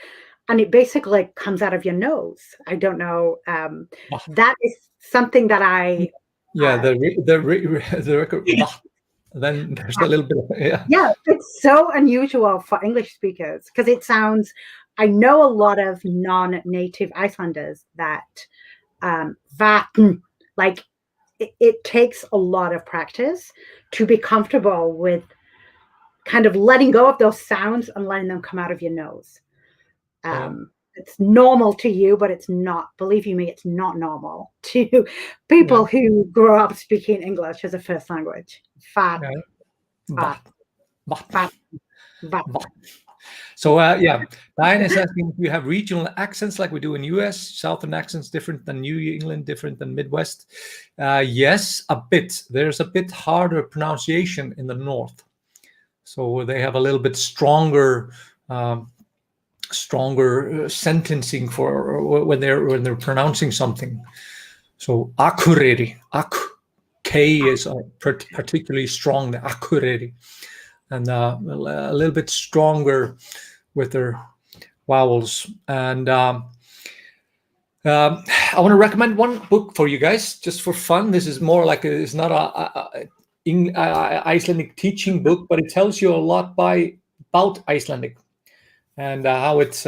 and it basically comes out of your nose. I don't know. That is something that I. The record. Then there's a little bit of, Yeah, it's so unusual for English speakers because it sounds. I know a lot of non-native Icelanders that vatn, like it takes a lot of practice to be comfortable with kind of letting go of those sounds and letting them come out of your nose. It's normal to you, but it's not. Believe you me, it's not normal to people who grow up speaking English as a first language. Fat. So Diane is asking if you have regional accents like we do in US, Southern accents different than New England, different than Midwest. Yes, a bit. There's a bit harder pronunciation in the North. So they have a little bit stronger sentencing for when they're pronouncing something. So Akureyri, K is particularly strong, the Akureyri, and a little bit stronger with their vowels. And I want to recommend one book for you guys, just for fun. This is more like it's not a Icelandic teaching book, but it tells you a lot about Icelandic and it's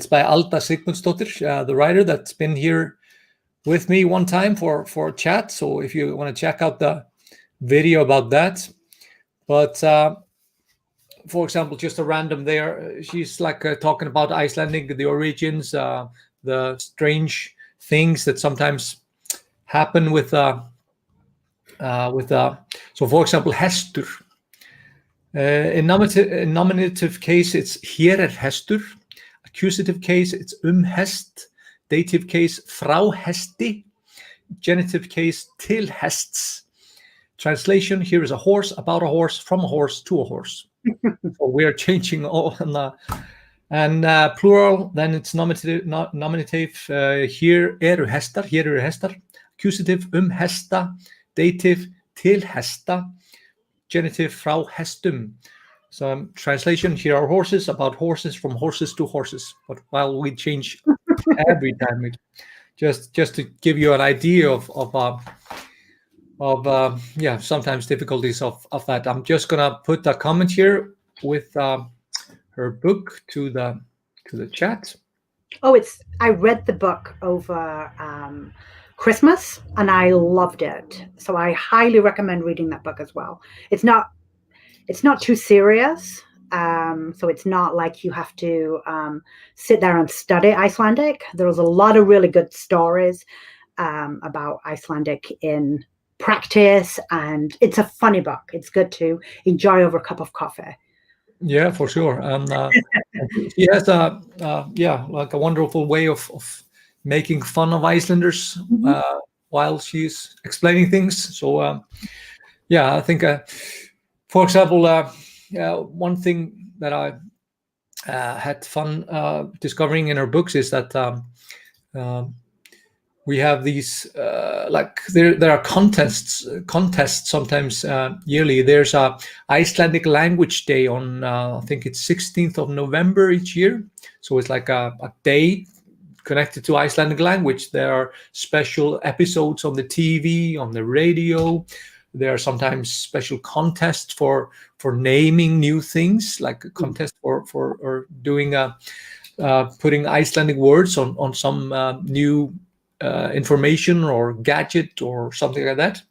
by Alda Sigmundsdóttir, the writer that's been here with me one time for chat. So if you want to check out the video about that, but for example, just a random there, she's like talking about Icelandic, the origins, the strange things that sometimes happen with so for example, hestur. In nominative case, it's hér hestur. Accusative case, it's hest. Dative case, frá hesti. Genitive case, til hests. Translation, here is a horse, about a horse, from a horse, to a horse. So we are changing all. And plural, then it's nominative. Here eru hestar. Accusative, hesta. Dative, til hesta. Genitive, frá hestum. So translation, here are horses, about horses, from horses to horses. But while we change every time, just to give you an idea of sometimes difficulties of that. I'm just gonna put a comment here with her book to the chat. Oh, I read the book over Christmas and I loved it. So I highly recommend reading that book as well. It's not too serious. So it's not like you have to sit there and study Icelandic. There's a lot of really good stories about Icelandic in practice, and it's a funny book. It's good to enjoy over a cup of coffee. Yeah, for sure. And she has like a wonderful way of making fun of Icelanders while she's explaining things. So I think for example, one thing that I had fun discovering in her books is that we have these like there are contests sometimes yearly. There's a Icelandic Language Day on I think it's 16th of November each year. So it's like a day connected to Icelandic language. There are special episodes on the TV, on the radio. There are sometimes special contests for naming new things, like a contest for doing putting Icelandic words on some new information or gadget or something like that.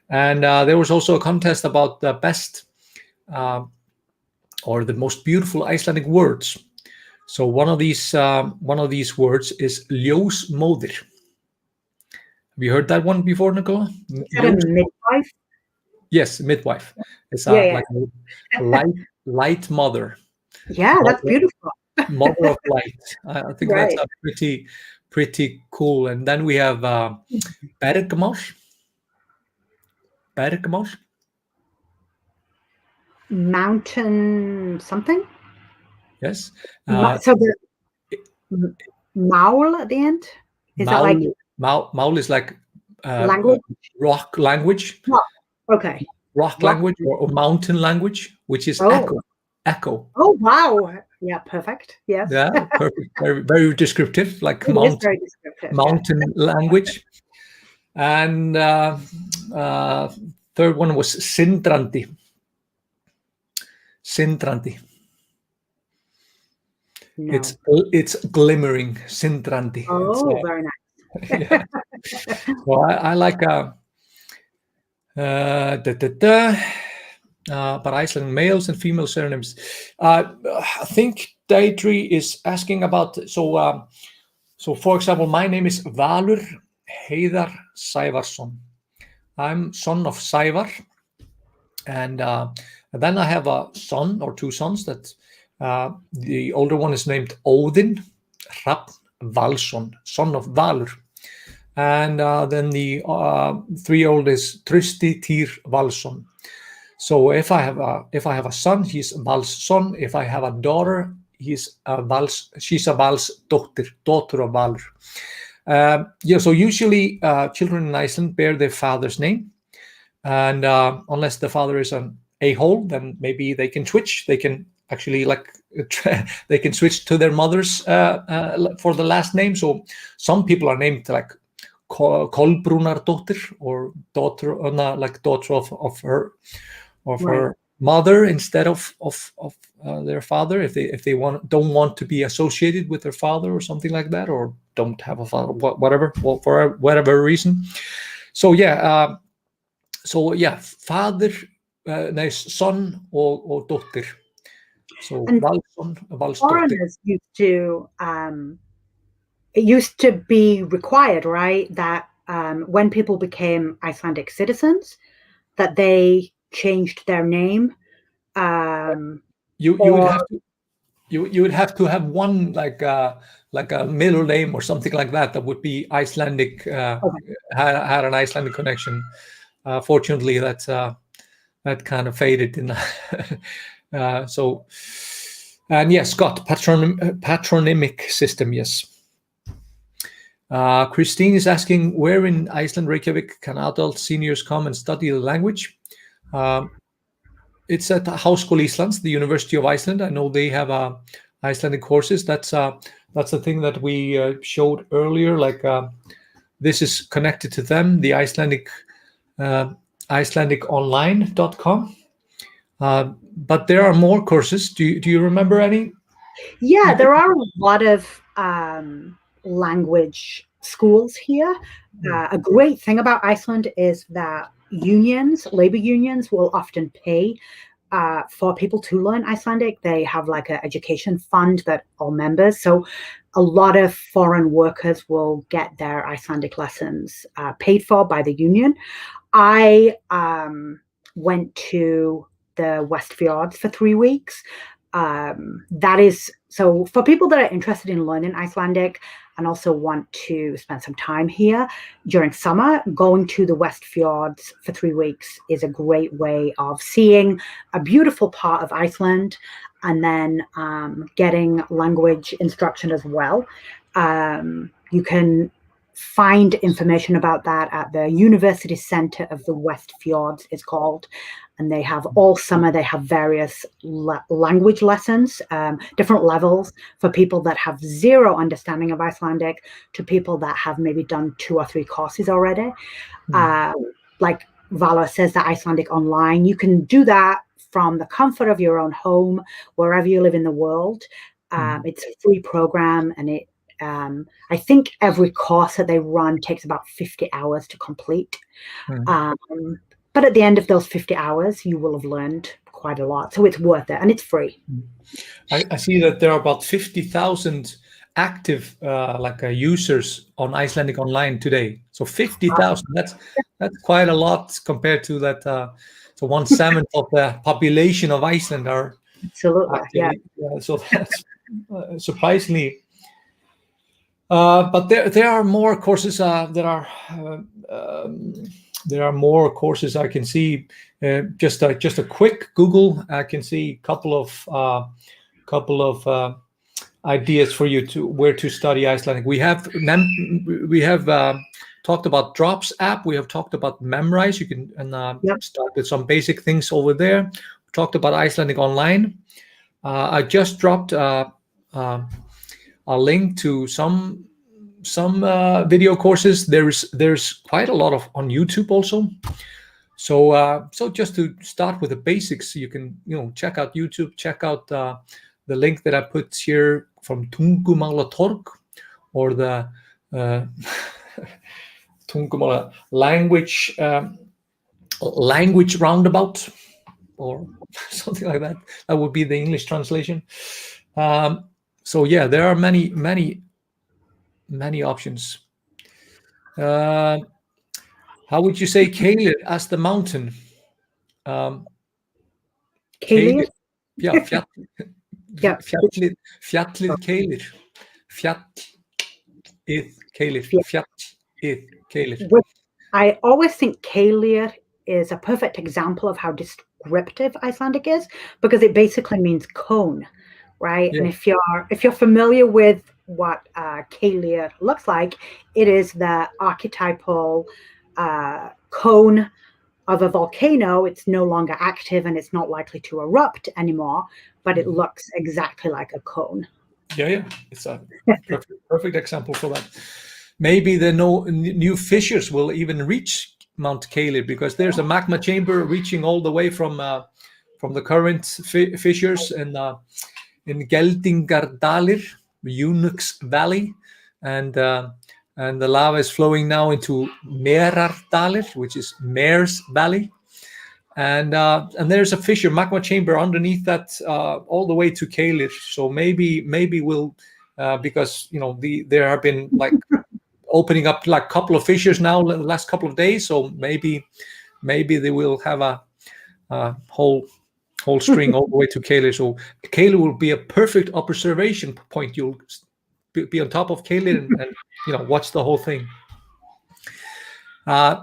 And there was also a contest about the best or the most beautiful Icelandic words. So one of these words is ljósmóðir. Have you heard that one before, Nicola? Is that a midwife? Yes, midwife. It's like a light mother. Yeah, that's beautiful. Mother of light. I think that's a pretty cool. And then we have bergmál. Mountain something? Yes. So the maul at the end? Is that like maul is like language? Rock language. Oh, okay. Rock language or mountain language, which is echo. Oh wow! Yeah, perfect. Yes. Yeah, perfect. Very, very descriptive, like mountain language. And third one was sindrandi. No. It's glimmering, sindrandi. Oh, very nice. Yeah. Well, I like but Icelandic males and female surnames. I think Deidre is asking about. So for example, my name is Valur Heiðar Sævarsson. I'm son of Sævar, and then I have a son or two sons. That the older one is named Odin Hrafn Valsson, son of Valur. And then the 3-year-old is Trausti Týr Valsson. So if I have a son, he's Valsson. If I have a daughter, she's a Valsdóttir, daughter of Valur. So usually children in Iceland bear their father's name, and unless the father is an a-hole, then maybe they can switch. They can actually like they can switch to their mother's for the last name. So some people are named like Kolbrunardóttir, or daughter, like daughter of her mother instead of their father, if they don't want to be associated with their father or something like that, or don't have a father, whatever, for whatever reason. So father, son or dóttir. So Valsson, foreigners it used to be required, right, that when people became Icelandic citizens, that they changed their name. You would have to have one like a middle name or something like that would be Icelandic, had an Icelandic connection. Fortunately, that kind of faded in. So, and yes, Scott, patronymic system, yes. Christine is asking, where in Iceland, Reykjavik, can adult seniors come and study the language? It's at Háskóli Íslands, the University of Iceland. I know they have Icelandic courses. That's the thing that we showed earlier. Like this is connected to them, the Icelandic Icelandiconline.com. But there are more courses. Do you remember any? Yeah, there are a lot of language schools here. A great thing about Iceland is that labor unions will often pay for people to learn Icelandic. They have like an education fund that all members. So a lot of foreign workers will get their Icelandic lessons paid for by the union. I went to the West Fjords for 3 weeks. That is, so for people that are interested in learning Icelandic and also want to spend some time here during summer, going to the West Fjords for 3 weeks is a great way of seeing a beautiful part of Iceland and then getting language instruction as well. You can find information about that at the University Center of the West Fjords, it's called. And they have all summer, they have various language lessons, different levels for people that have zero understanding of Icelandic to people that have maybe done 2 or 3 courses already. Like Vala says, the Icelandic Online, you can do that from the comfort of your own home, wherever you live in the world. It's a free program, and it I think every course that they run takes about 50 hours to complete. But at the end of those 50 hours, you will have learned quite a lot. So it's worth it, and it's free. I see that there are about 50,000 active users on Icelandic Online today. So 50,000, that's quite a lot compared to that. So 1/7 of the population of Iceland are absolutely active. Yeah. So that's surprisingly. But there are more courses. There are more courses I can see. Just a quick Google, I can see a couple of ideas for you to where to study Icelandic. We have talked about Drops app. We have talked about Memrise. You can start with some basic things over there. We talked about Icelandic Online. I just dropped a link to some video courses. There's quite a lot of on YouTube also. So just to start with the basics, you can check out YouTube, check out the link that I put here from Tungumálatorg, or the Tungumála language roundabout, or something like that. That would be the English translation. So yeah, there are many options. How would you say Keilir as the mountain? Keilir? Yeah, fjallið Keilir. Fjallið Keilir. I always think Keilir is a perfect example of how descriptive Icelandic is, because it basically means cone, right? Yeah. And if you're familiar with what Keilir looks like, it is the archetypal cone of a volcano. It's no longer active and it's not likely to erupt anymore, but it looks exactly like a cone. Yeah. It's a perfect example for that. Maybe the new fissures will even reach Mount Keilir, because there's a magma chamber reaching all the way from the current fissures in Geldingardalir, Eunuch's Valley, and the lava is flowing now into Merardalir, which is Mare's Valley, and there's a fissure magma chamber underneath that all the way to Keilir. So maybe we'll because there have been like opening up like a couple of fissures now the last couple of days, so maybe they will have a whole string all the way to Keilir. So Keilir will be a perfect observation point. You'll be on top of Keilir and watch the whole thing.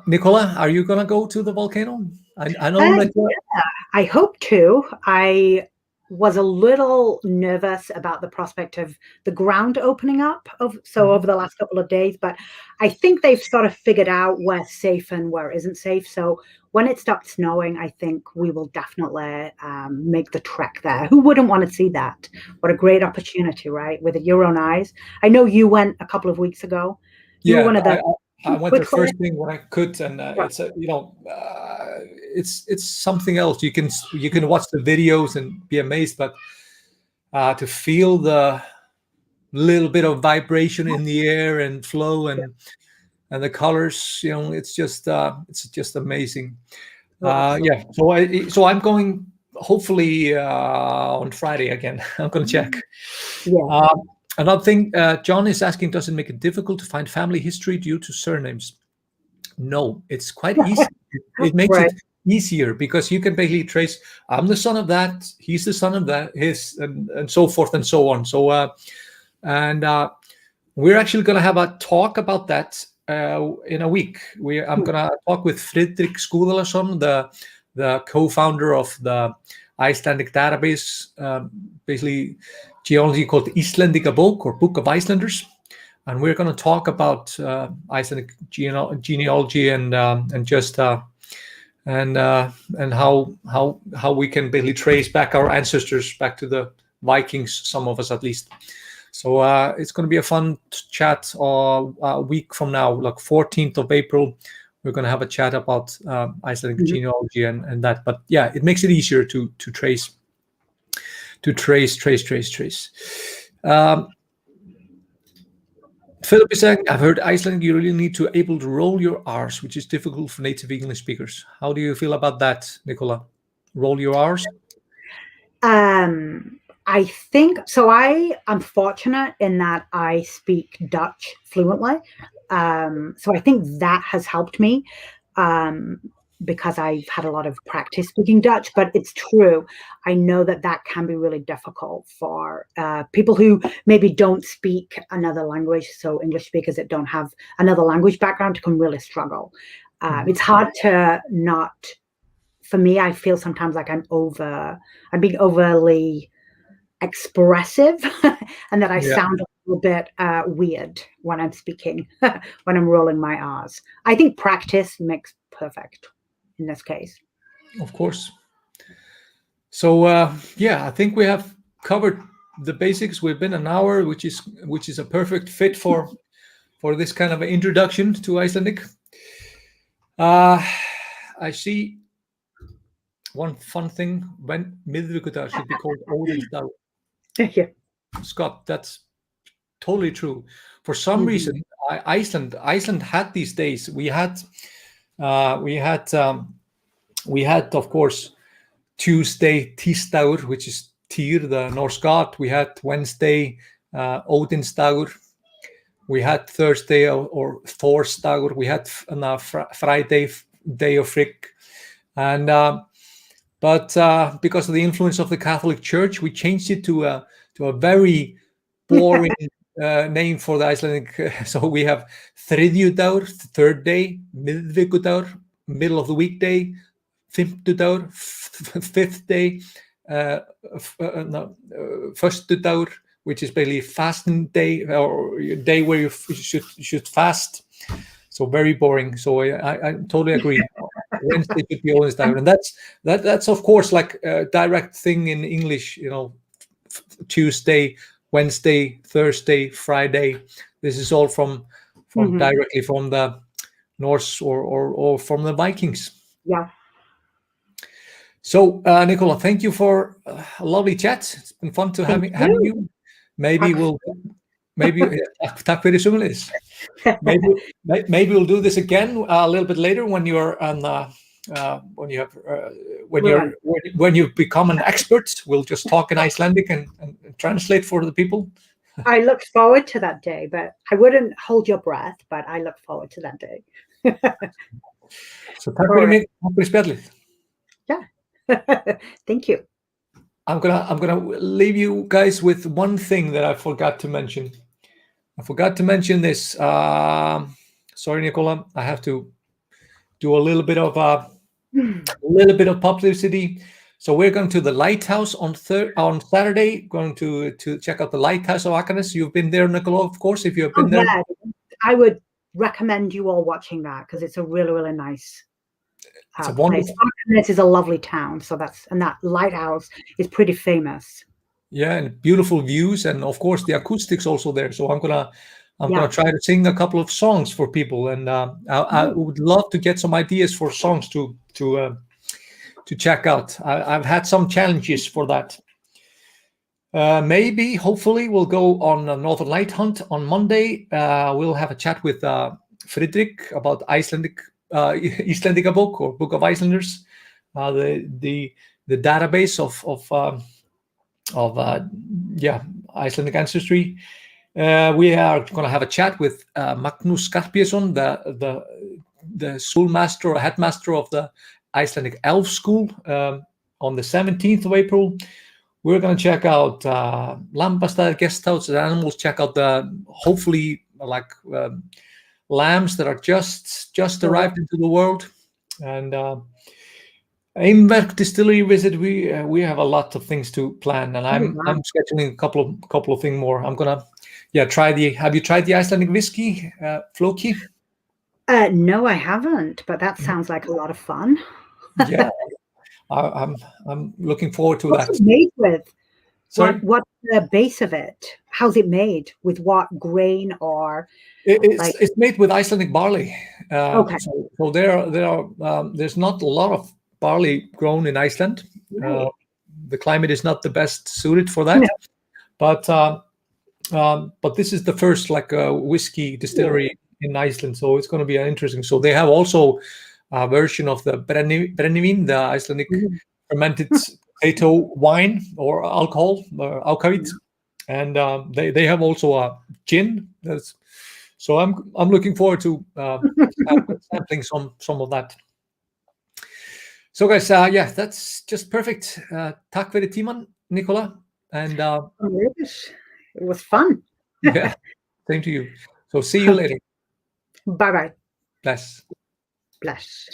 Nicola, are you gonna go to the volcano? I know that. Yeah, I hope to. I was a little nervous about the prospect of the ground opening up over the last couple of days, but I think they've sort of figured out where's safe and where isn't safe. So when it stopped snowing, I think we will definitely make the trek there. Who wouldn't want to see that? What a great opportunity, right? With your own eyes. I know you went a couple of weeks ago. You were one of the I went the first thing when I could, and it's something else. You can watch the videos and be amazed, but to feel the little bit of vibration in the air and flow and the colors, it's just amazing. So I'm going hopefully on Friday again. I'm going to check. Yeah. Another thing, John is asking, does it make it difficult to find family history due to surnames? No, it's quite easy. It makes it easier because you can basically trace, I'm the son of that, he's the son of that, and so forth and so on. So, we're actually going to have a talk about that in a week. I'm going to talk with Friðrik Skúlason, the co-founder of the Icelandic database, basically genealogy called Icelandic Book or Book of Icelanders, and we're going to talk about Icelandic genealogy and just and how we can basically trace back our ancestors back to the Vikings, some of us at least. So it's going to be a fun chat a week from now, like 14th of April. We're going to have a chat about Icelandic genealogy and that. But yeah, it makes it easier to trace. Philip is saying, I've heard Icelandic, you really need to able to roll your R's, which is difficult for native English speakers. How do you feel about that, Nicola? Roll your R's? I think so. I am fortunate in that I speak Dutch fluently. So I think that has helped me because I've had a lot of practice speaking Dutch, but it's true. I know that can be really difficult for people who maybe don't speak another language. So English speakers that don't have another language background can really struggle. It's hard to not, for me, I feel sometimes like I'm being overly expressive and that I sound a little bit weird when I'm speaking, when I'm rolling my R's. I think practice makes perfect in this case. Of course. So I think we have covered the basics. We've been an hour, which is a perfect fit for this kind of an introduction to Icelandic. I see one fun thing, when miðvikudagur should be called Óðinsdagur. Yeah. Scott, that's totally true. For some reason, Iceland had these days. We had of course Tuesday Tisdagur, which is Tyr, the Norse god. We had Wednesday Ódinsdagur. We had Thursday or Thorsdagur. We had Friday, Day of Frigg, and but because of the influence of the Catholic Church, we changed it to a very boring name for the Icelandic. So we have Þriðjudagur, third day, Miðvikudagur, middle of the weekday, Fimmtudagur, fifth day, Föstudagur, which is basically fasting day or day where you should fast. So very boring. So I totally agree. Wednesday should be always direct, and that's of course like a direct thing in English. Tuesday, Wednesday, Thursday, Friday. This is all from directly from the Norse or from the Vikings. Yeah. So, Nicola, thank you for a lovely chat. It's been fun to having you. Maybe takk fyrir sömuleiðis. Maybe we'll do this again a little bit later when you're on when you've become an expert. We'll just talk in Icelandic and translate for the people. I look forward to that day, but I wouldn't hold your breath, but I look forward to that day. So takk fyrir spjallið. Yeah. Thank you. I'm gonna leave you guys with one thing that I forgot to mention. I forgot to mention this. Sorry, Nicola. I have to do a little bit of publicity. So we're going to the lighthouse on Saturday. Going to check out the lighthouse of Akranes. You've been there, Nicola, of course. If you have been there, I would recommend you all watching that because it's a really, really nice. It's a wonderful. Akranes is a lovely town, so that lighthouse is pretty famous. Yeah, and beautiful views, and of course the acoustics also there. So I'm gonna try to sing a couple of songs for people, and I would love to get some ideas for songs to check out. I've had some challenges for that. Hopefully, we'll go on a Northern Light hunt on Monday. We'll have a chat with Friðrik about Icelandic book or Book of Icelanders, the database of Icelandic ancestry. We are going to have a chat with Magnús Skarphéðsson, the schoolmaster or headmaster of the Icelandic Elf School, on the 17th of April. We're going to check out Lambastaðir guest house and animals. Check out hopefully lambs that are just arrived into the world, and Eimverk distillery visit. We have a lot of things to plan, and I'm scheduling a couple of things more. I'm gonna try have you tried the Icelandic whiskey, Floki? No, I haven't, but that sounds like a lot of fun. Yeah, I'm looking forward to that. What's it made with? Sorry? What's the base of it? How's it made? With what grain or? It's made with Icelandic barley. Okay. So there's not a lot of barley grown in Iceland. Right. The climate is not the best suited for that. No. But this is the first whiskey distillery in Iceland, so it's going to be interesting. So they have also a version of the brennivin, the Icelandic fermented potato wine or alcohol, ákavit, and they have also a gin. So I'm looking forward to sampling some of that. So guys, that's just perfect. Takk fyrir tímann, Nicola, and it was fun. Yeah, same to you. So see you later. Bye bye. Bless. Bless.